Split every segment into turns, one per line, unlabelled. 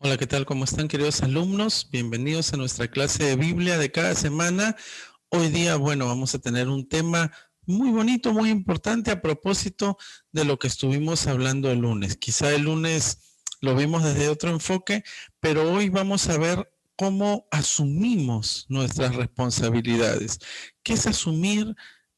Hola, ¿qué tal? ¿Cómo están, queridos alumnos? Bienvenidos a nuestra clase de Biblia de cada semana. Hoy día, bueno, vamos a tener un tema muy bonito, muy importante a propósito de lo que estuvimos hablando el lunes. Quizá el lunes lo vimos desde otro enfoque, pero hoy vamos a ver cómo asumimos nuestras responsabilidades. ¿Qué es asumir?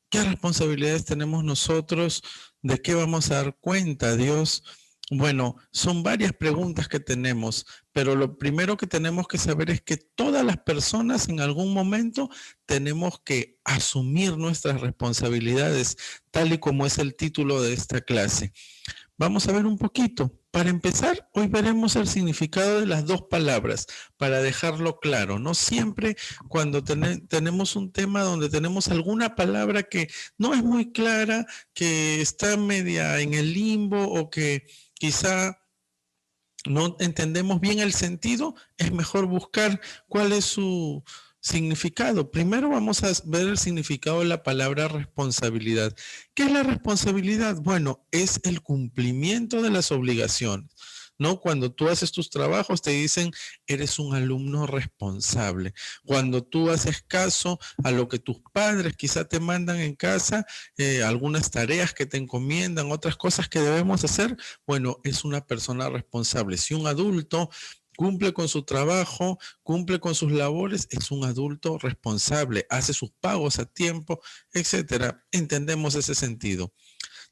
¿Qué responsabilidades tenemos nosotros? ¿De qué vamos a dar cuenta, Dios? Bueno, son varias preguntas que tenemos, pero lo primero que tenemos que saber es que todas las personas en algún momento tenemos que asumir nuestras responsabilidades, tal y como es el título de esta clase. Vamos a ver un poquito. Para empezar, hoy veremos el significado de las dos palabras, para dejarlo claro. No siempre cuando tenemos un tema donde tenemos alguna palabra que no es muy clara, que está media en el limbo o que quizá no entendemos bien el sentido, es mejor buscar cuál es su significado. Primero vamos a ver el significado de la palabra responsabilidad. ¿Qué es la responsabilidad? Bueno, es el cumplimiento de las obligaciones. ¿No? Cuando tú haces tus trabajos te dicen, eres un alumno responsable. Cuando tú haces caso a lo que tus padres quizá te mandan en casa, algunas tareas que te encomiendan, otras cosas que debemos hacer, bueno, es una persona responsable. Si un adulto cumple con su trabajo, cumple con sus labores, es un adulto responsable, hace sus pagos a tiempo, etcétera. Entendemos ese sentido.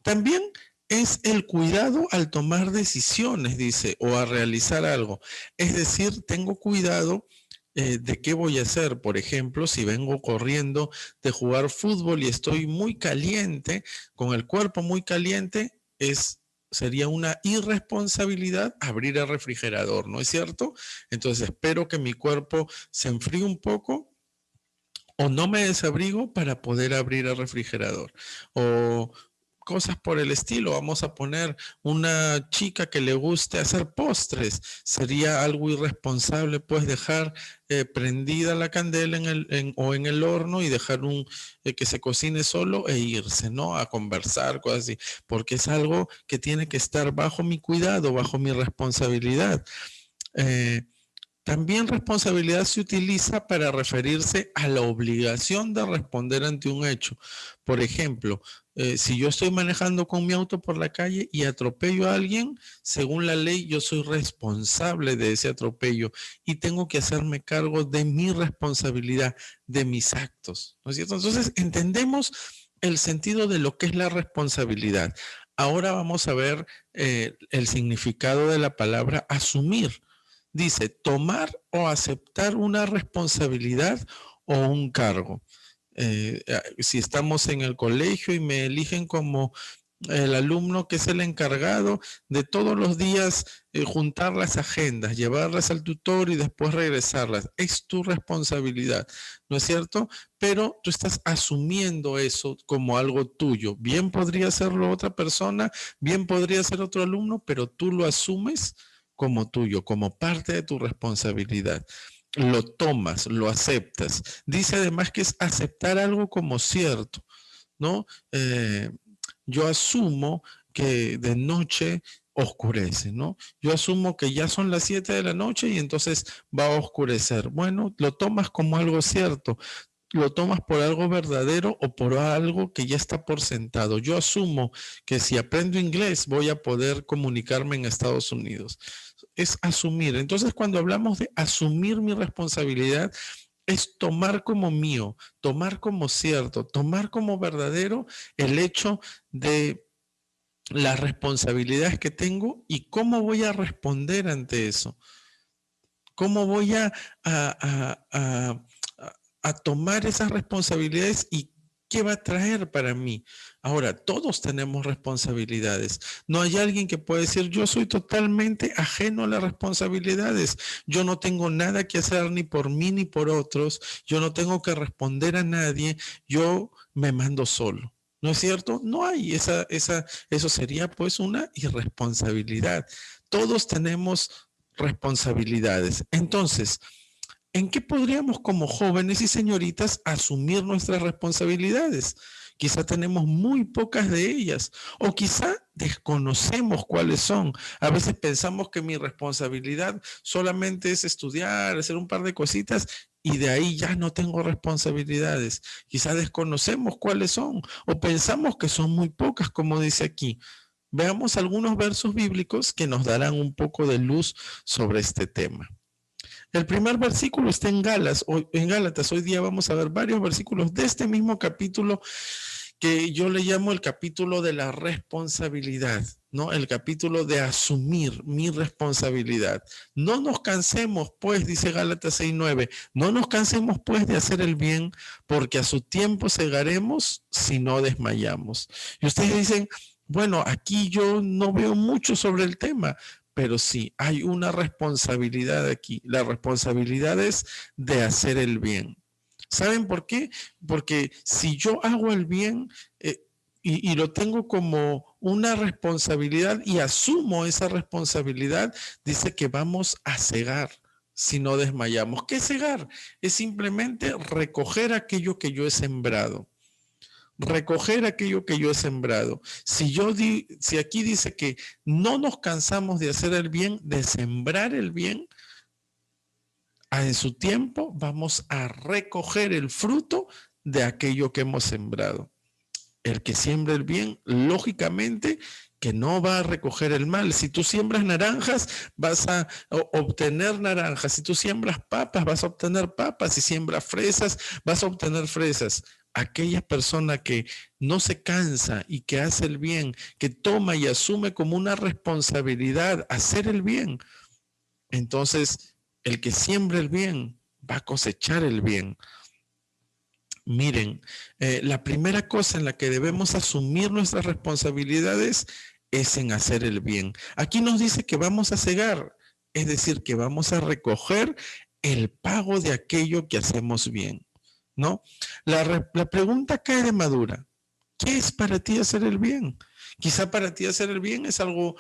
También es el cuidado al tomar decisiones, dice, o a realizar algo. Es decir, tengo cuidado de qué voy a hacer. Por ejemplo, si vengo corriendo de jugar fútbol y estoy muy caliente, con el cuerpo muy caliente, sería una irresponsabilidad abrir el refrigerador, ¿no es cierto? Entonces espero que mi cuerpo se enfríe un poco o no me desabrigo para poder abrir el refrigerador. O cosas por el estilo. Vamos a poner una chica que le guste hacer postres. Sería algo irresponsable, pues, dejar prendida la candela o en el horno y dejar que se cocine solo e irse, ¿no? A conversar, cosas así. Porque es algo que tiene que estar bajo mi cuidado, bajo mi responsabilidad. Eh, También responsabilidad se utiliza para referirse a la obligación de responder ante un hecho. Por ejemplo, si yo estoy manejando con mi auto por la calle y atropello a alguien, según la ley yo soy responsable de ese atropello y tengo que hacerme cargo de mi responsabilidad, de mis actos, ¿no es cierto? Entonces entendemos el sentido de lo que es la responsabilidad. Ahora vamos a ver el significado de la palabra asumir. Dice, tomar o aceptar una responsabilidad o un cargo. Si estamos en el colegio y me eligen como el alumno que es el encargado de todos los días juntar las agendas, llevarlas al tutor y después regresarlas. Es tu responsabilidad, ¿no es cierto? Pero tú estás asumiendo eso como algo tuyo. Bien podría serlo otra persona, bien podría ser otro alumno, pero tú lo asumes como tuyo, como parte de tu responsabilidad. Lo tomas, lo aceptas. Dice además que es aceptar algo como cierto, ¿no? Yo asumo que de noche oscurece, ¿no? Yo asumo que ya son las 7 de la noche y entonces va a oscurecer. Bueno, lo tomas como algo cierto, lo tomas por algo verdadero o por algo que ya está por sentado. Yo asumo que si aprendo inglés voy a poder comunicarme en Estados Unidos. Es asumir. Entonces, cuando hablamos de asumir mi responsabilidad, es tomar como mío, tomar como cierto, tomar como verdadero el hecho de las responsabilidades que tengo y cómo voy a responder ante eso. ¿Cómo voy a tomar esas responsabilidades y qué va a traer para mí? Ahora, todos tenemos responsabilidades. No hay alguien que pueda decir, yo soy totalmente ajeno a las responsabilidades. Yo no tengo nada que hacer ni por mí ni por otros. Yo no tengo que responder a nadie. Yo me mando solo. ¿No es cierto? No hay eso sería pues una irresponsabilidad. Todos tenemos responsabilidades. Entonces, ¿en qué podríamos como jóvenes y señoritas asumir nuestras responsabilidades? Quizá tenemos muy pocas de ellas o quizá desconocemos cuáles son. A veces pensamos que mi responsabilidad solamente es estudiar, hacer un par de cositas y de ahí ya no tengo responsabilidades. Quizá desconocemos cuáles son o pensamos que son muy pocas, como dice aquí. Veamos algunos versos bíblicos que nos darán un poco de luz sobre este tema. El primer versículo está en Gálatas. Hoy día vamos a ver varios versículos de este mismo capítulo que yo le llamo el capítulo de la responsabilidad, ¿no? El capítulo de asumir mi responsabilidad. No nos cansemos, pues, dice Gálatas 6:9, no nos cansemos, pues, de hacer el bien, porque a su tiempo segaremos si no desmayamos. Y ustedes dicen, bueno, aquí yo no veo mucho sobre el tema, pero sí, hay una responsabilidad aquí. La responsabilidad es de hacer el bien. ¿Saben por qué? Porque si yo hago el bien y lo tengo como una responsabilidad y asumo esa responsabilidad, dice que vamos a cegar si no desmayamos. ¿Qué es cegar? Es simplemente recoger aquello que yo he sembrado. Recoger aquello que yo he sembrado. Si aquí dice que no nos cansamos de hacer el bien, de sembrar el bien, en su tiempo vamos a recoger el fruto de aquello que hemos sembrado. El que siembra el bien, lógicamente, que no va a recoger el mal. Si tú siembras naranjas, vas a obtener naranjas. Si tú siembras papas, vas a obtener papas. Si siembras fresas, vas a obtener fresas. Aquella persona que no se cansa y que hace el bien, que toma y asume como una responsabilidad hacer el bien, entonces el que siembra el bien va a cosechar el bien. Miren, la primera cosa en la que debemos asumir nuestras responsabilidades es en hacer el bien. Aquí nos dice que vamos a cegar, es decir, que vamos a recoger el pago de aquello que hacemos bien, ¿no? La pregunta cae de madura. ¿Qué es para ti hacer el bien? Quizá para ti hacer el bien es algo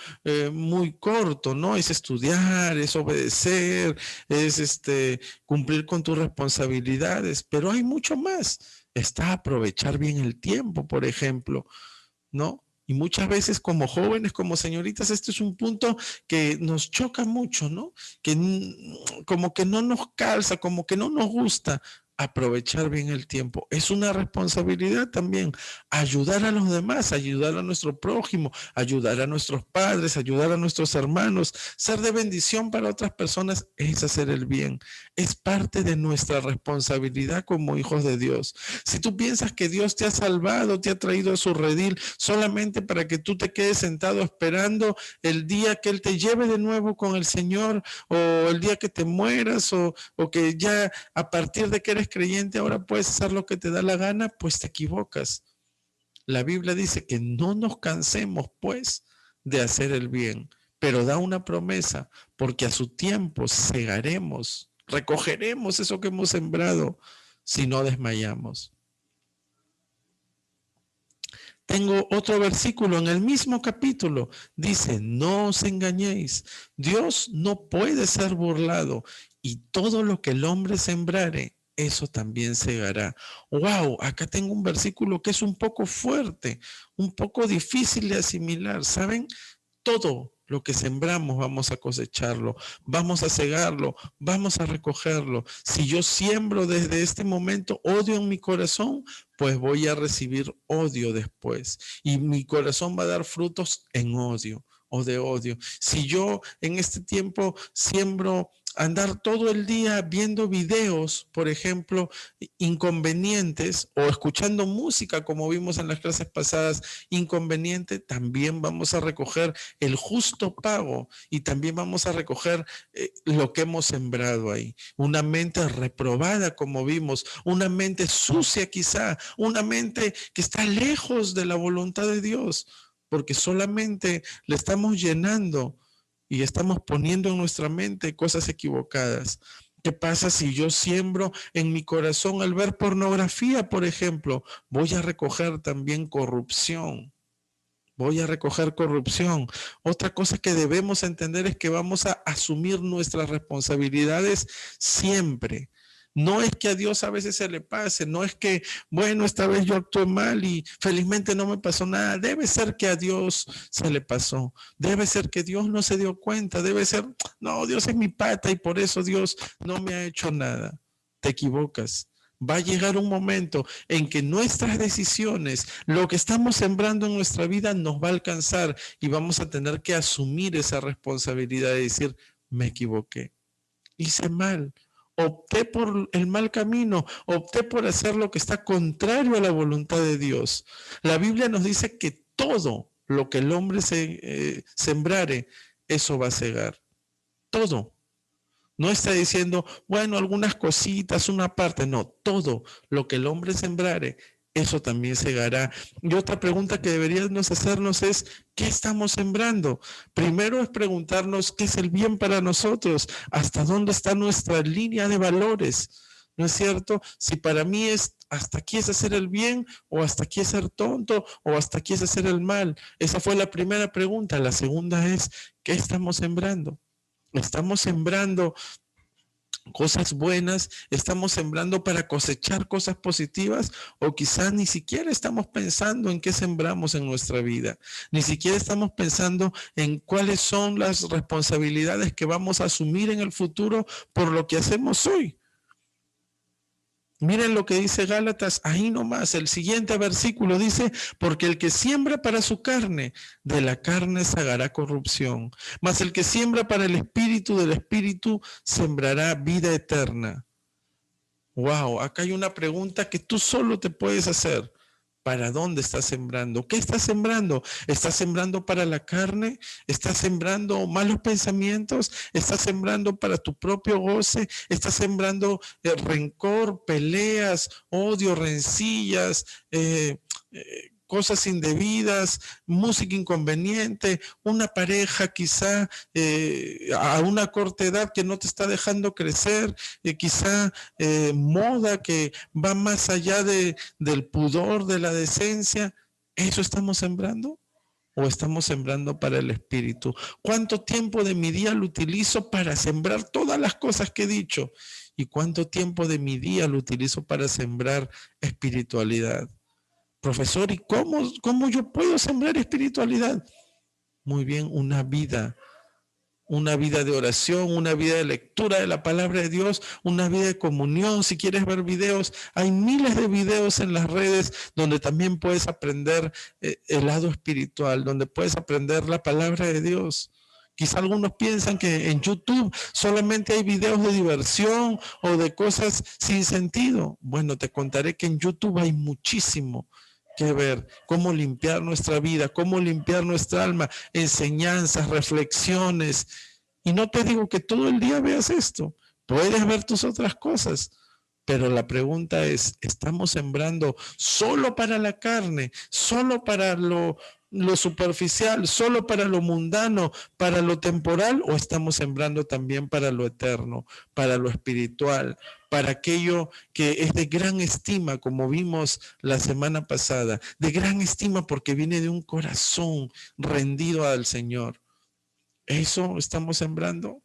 muy corto, ¿no? Es estudiar, es obedecer, es cumplir con tus responsabilidades, pero hay mucho más. Está aprovechar bien el tiempo, por ejemplo, ¿no? Y muchas veces como jóvenes, como señoritas, este es un punto que nos choca mucho, ¿no? Que como que no nos calza, como que no nos gusta aprovechar bien el tiempo. Es una responsabilidad también ayudar a los demás, ayudar a nuestro prójimo, ayudar a nuestros padres, ayudar a nuestros hermanos, ser de bendición para otras personas es hacer el bien. Es parte de nuestra responsabilidad como hijos de Dios. Si tú piensas que Dios te ha salvado, te ha traído a su redil solamente para que tú te quedes sentado esperando el día que Él te lleve de nuevo con el Señor o el día que te mueras o que ya a partir de que eres creyente ahora puedes hacer lo que te da la gana, pues te equivocas. La Biblia dice que no nos cansemos pues de hacer el bien, pero da una promesa, porque a su tiempo segaremos, recogeremos eso que hemos sembrado si no desmayamos. Tengo otro versículo en el mismo capítulo. Dice, no os engañéis. Dios no puede ser burlado y todo lo que el hombre sembrare, eso también segará. Wow, acá tengo un versículo que es un poco fuerte, un poco difícil de asimilar. ¿Saben? Todo lo que sembramos vamos a cosecharlo, vamos a cegarlo, vamos a recogerlo. Si yo siembro desde este momento odio en mi corazón, pues voy a recibir odio después. Y mi corazón va a dar frutos en odio o de odio. Si yo en este tiempo siembro andar todo el día viendo videos, por ejemplo, inconvenientes o escuchando música, como vimos en las clases pasadas, inconveniente, también vamos a recoger el justo pago y también vamos a recoger lo que hemos sembrado ahí. Una mente reprobada, como vimos, una mente sucia quizá, una mente que está lejos de la voluntad de Dios, porque solamente le estamos llenando y estamos poniendo en nuestra mente cosas equivocadas. ¿Qué pasa si yo siembro en mi corazón al ver pornografía, por ejemplo? Voy a recoger también corrupción. Voy a recoger corrupción. Otra cosa que debemos entender es que vamos a asumir nuestras responsabilidades siempre. No es que a Dios a veces se le pase, no es que, bueno, esta vez yo actué mal y felizmente no me pasó nada. Debe ser que a Dios se le pasó, debe ser que Dios no se dio cuenta, debe ser, no, Dios es mi pata y por eso Dios no me ha hecho nada. Te equivocas. Va a llegar un momento en que nuestras decisiones, lo que estamos sembrando en nuestra vida nos va a alcanzar y vamos a tener que asumir esa responsabilidad de decir, me equivoqué, hice mal, opté por el mal camino, opté por hacer lo que está contrario a la voluntad de Dios. La Biblia nos dice que todo lo que el hombre sembrare, eso va a cegar. Todo. No está diciendo, bueno, algunas cositas, una parte, no, todo lo que el hombre sembrare, eso también segará. Y otra pregunta que deberíamos hacernos es, ¿qué estamos sembrando? Primero es preguntarnos qué es el bien para nosotros, hasta dónde está nuestra línea de valores, ¿no es cierto? Si para mí es, hasta aquí es hacer el bien, o hasta aquí es ser tonto, o hasta aquí es hacer el mal. Esa fue la primera pregunta. La segunda es, ¿qué estamos sembrando? Estamos sembrando cosas buenas, estamos sembrando para cosechar cosas positivas o quizás ni siquiera estamos pensando en qué sembramos en nuestra vida, ni siquiera estamos pensando en cuáles son las responsabilidades que vamos a asumir en el futuro por lo que hacemos hoy. Miren lo que dice Gálatas, ahí nomás, el siguiente versículo dice, porque el que siembra para su carne, de la carne segará corrupción, mas el que siembra para el espíritu, del espíritu sembrará vida eterna. Wow, acá hay una pregunta que tú solo te puedes hacer. ¿Para dónde estás sembrando? ¿Qué estás sembrando? ¿Estás sembrando para la carne? ¿Estás sembrando malos pensamientos? ¿Estás sembrando para tu propio goce? ¿Estás sembrando rencor, peleas, odio, rencillas, cosas indebidas, música inconveniente, una pareja quizá a una corta edad que no te está dejando crecer, quizá moda que va más allá del pudor, de la decencia? ¿Eso estamos sembrando? ¿O estamos sembrando para el espíritu? ¿Cuánto tiempo de mi día lo utilizo para sembrar todas las cosas que he dicho? ¿Y cuánto tiempo de mi día lo utilizo para sembrar espiritualidad? Profesor, ¿y cómo yo puedo sembrar espiritualidad? Muy bien, una vida de oración, una vida de lectura de la palabra de Dios, una vida de comunión. Si quieres ver videos, hay miles de videos en las redes donde también puedes aprender el lado espiritual, donde puedes aprender la palabra de Dios. Quizá algunos piensan que en YouTube solamente hay videos de diversión o de cosas sin sentido. Bueno, te contaré que en YouTube hay muchísimo que ver, cómo limpiar nuestra vida, cómo limpiar nuestra alma, enseñanzas, reflexiones. Y no te digo que todo el día veas esto, puedes ver tus otras cosas, pero la pregunta es, ¿estamos sembrando solo para la carne, solo para lo superficial, solo para lo mundano, para lo temporal, o estamos sembrando también para lo eterno, para lo espiritual, para aquello que es de gran estima, como vimos la semana pasada, de gran estima porque viene de un corazón rendido al Señor? ¿Eso estamos sembrando?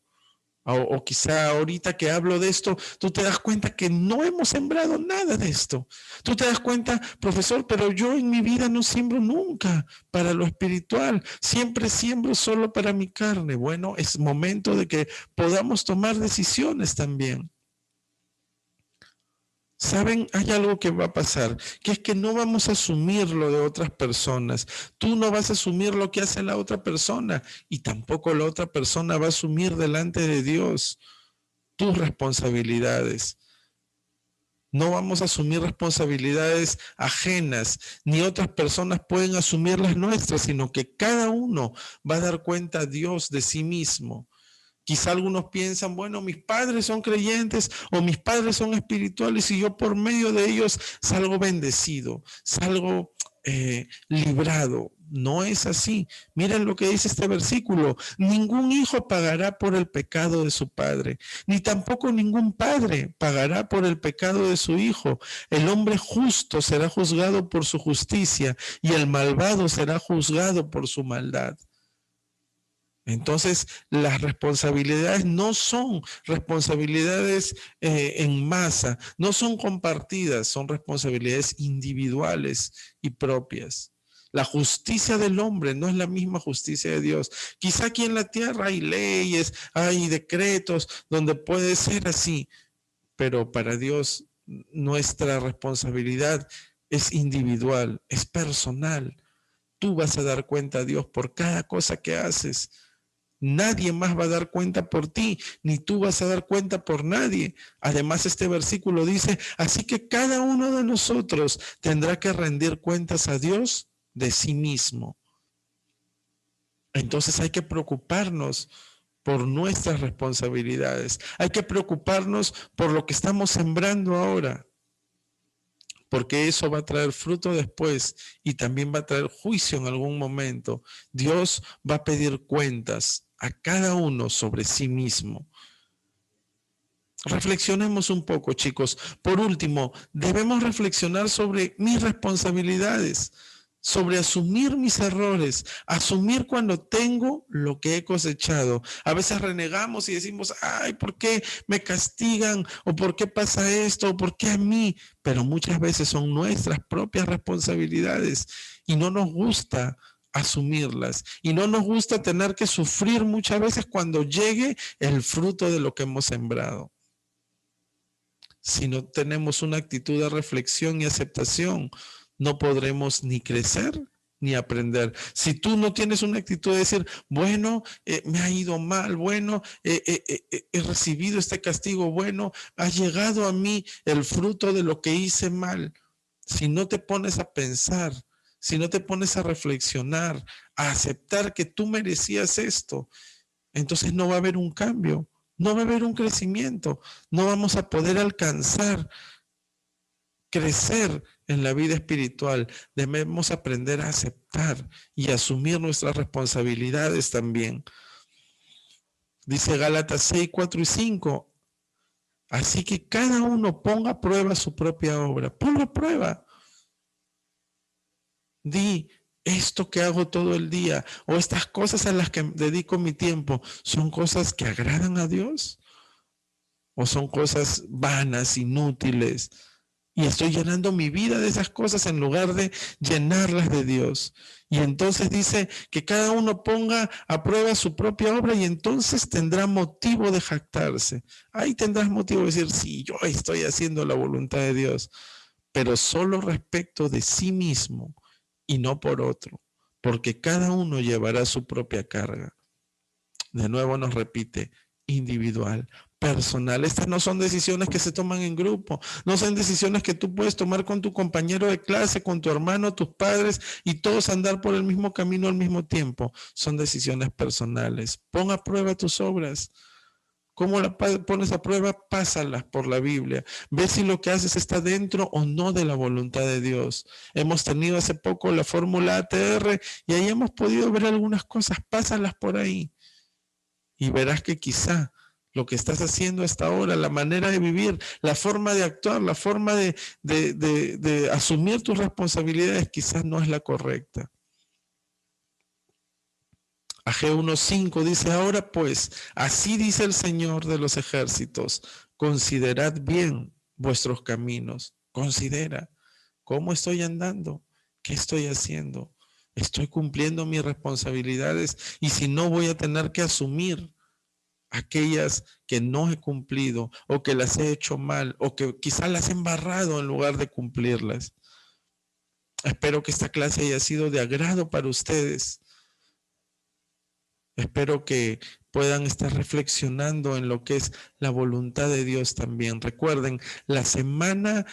O quizá ahorita que hablo de esto, tú te das cuenta que no hemos sembrado nada de esto. Tú te das cuenta, profesor, pero yo en mi vida no siembro nunca para lo espiritual. Siempre siembro solo para mi carne. Bueno, es momento de que podamos tomar decisiones también. ¿Saben? Hay algo que va a pasar, que es que no vamos a asumir lo de otras personas. Tú no vas a asumir lo que hace la otra persona y tampoco la otra persona va a asumir delante de Dios tus responsabilidades. No vamos a asumir responsabilidades ajenas, ni otras personas pueden asumir las nuestras, sino que cada uno va a dar cuenta a Dios de sí mismo. Quizá algunos piensan, bueno, mis padres son creyentes o mis padres son espirituales y yo por medio de ellos salgo bendecido, salgo librado. No es así. Miren lo que dice este versículo. Ningún hijo pagará por el pecado de su padre, ni tampoco ningún padre pagará por el pecado de su hijo. El hombre justo será juzgado por su justicia y el malvado será juzgado por su maldad. Entonces, las responsabilidades no son responsabilidades en masa, no son compartidas, son responsabilidades individuales y propias. La justicia del hombre no es la misma justicia de Dios. Quizá aquí en la tierra hay leyes, hay decretos donde puede ser así, pero para Dios nuestra responsabilidad es individual, es personal. Tú vas a dar cuenta a Dios por cada cosa que haces. Nadie más va a dar cuenta por ti, ni tú vas a dar cuenta por nadie. Además, este versículo dice, así que cada uno de nosotros tendrá que rendir cuentas a Dios de sí mismo. Entonces hay que preocuparnos por nuestras responsabilidades. Hay que preocuparnos por lo que estamos sembrando ahora, porque eso va a traer fruto después y también va a traer juicio en algún momento. Dios va a pedir cuentas a cada uno sobre sí mismo. Reflexionemos un poco, chicos. Por último, debemos reflexionar sobre mis responsabilidades, sobre asumir mis errores, asumir cuando tengo lo que he cosechado. A veces renegamos y decimos, ay, ¿por qué me castigan? ¿O por qué pasa esto? ¿O por qué a mí? Pero muchas veces son nuestras propias responsabilidades y no nos gusta asumirlas y no nos gusta tener que sufrir muchas veces cuando llegue el fruto de lo que hemos sembrado. Si no tenemos una actitud de reflexión y aceptación, no podremos ni crecer ni aprender. Si tú no tienes una actitud de decir, bueno, me ha ido mal, bueno, he recibido este castigo, bueno, ha llegado a mí el fruto de lo que hice mal. Si no te pones a pensar, si no te pones a reflexionar, a aceptar que tú merecías esto, entonces no va a haber un cambio, no va a haber un crecimiento, no vamos a poder alcanzar, crecer en la vida espiritual. Debemos aprender a aceptar y asumir nuestras responsabilidades también. Dice Gálatas 6, 4 y 5. Así que cada uno ponga a prueba su propia obra. Ponlo a prueba. Di, esto que hago todo el día o estas cosas a las que dedico mi tiempo, ¿son cosas que agradan a Dios? ¿O son cosas vanas, inútiles? Y estoy llenando mi vida de esas cosas en lugar de llenarlas de Dios. Y entonces dice que cada uno ponga a prueba su propia obra y entonces tendrá motivo de jactarse. Ahí tendrás motivo de decir, sí, yo estoy haciendo la voluntad de Dios, pero solo respecto de sí mismo y no por otro, porque cada uno llevará su propia carga. De nuevo nos repite, individual, personal. Estas no son decisiones que se toman en grupo, no son decisiones que tú puedes tomar con tu compañero de clase, con tu hermano, tus padres y todos andar por el mismo camino al mismo tiempo. Son decisiones personales. Pon a prueba tus obras. ¿Cómo la pones a prueba? Pásalas por la Biblia. Ve si lo que haces está dentro o no de la voluntad de Dios. Hemos tenido hace poco la fórmula ATR y ahí hemos podido ver algunas cosas. Pásalas por ahí y verás que quizá lo que estás haciendo hasta ahora, la manera de vivir, la forma de actuar, la forma de asumir tus responsabilidades quizás no es la correcta. Ageo 1:5 dice, ahora pues, así dice el Señor de los ejércitos, considerad bien vuestros caminos, considera cómo estoy andando, qué estoy haciendo, estoy cumpliendo mis responsabilidades y si no voy a tener que asumir aquellas que no he cumplido o que las he hecho mal o que quizás las he embarrado en lugar de cumplirlas. Espero que esta clase haya sido de agrado para ustedes. Espero que puedan estar reflexionando en lo que es la voluntad de Dios también. Recuerden, la semana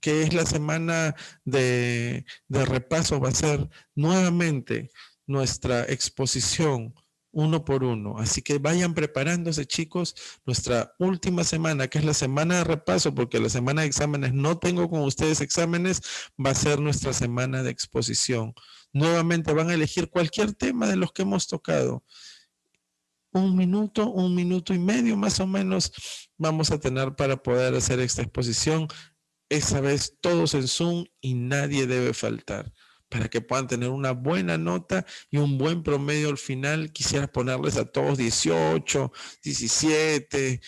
que es la semana de repaso va a ser nuevamente nuestra exposición uno por uno. Así que vayan preparándose, chicos. Nuestra última semana, que es la semana de repaso, porque la semana de exámenes no tengo con ustedes exámenes, va a ser nuestra semana de exposición. Nuevamente van a elegir cualquier tema de los que hemos tocado. Un minuto y medio más o menos vamos a tener para poder hacer esta exposición. Esa vez todos en Zoom y nadie debe faltar. para que puedan tener una buena nota y un buen promedio al final. Quisiera ponerles a todos 18, 17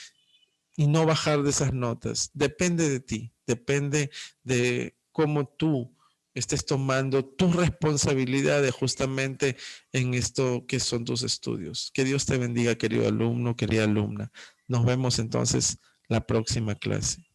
y no bajar de esas notas. Depende de ti, depende de cómo tú estés tomando tus responsabilidades justamente en esto que son tus estudios. Que Dios te bendiga, querido alumno, querida alumna. Nos vemos entonces la próxima clase.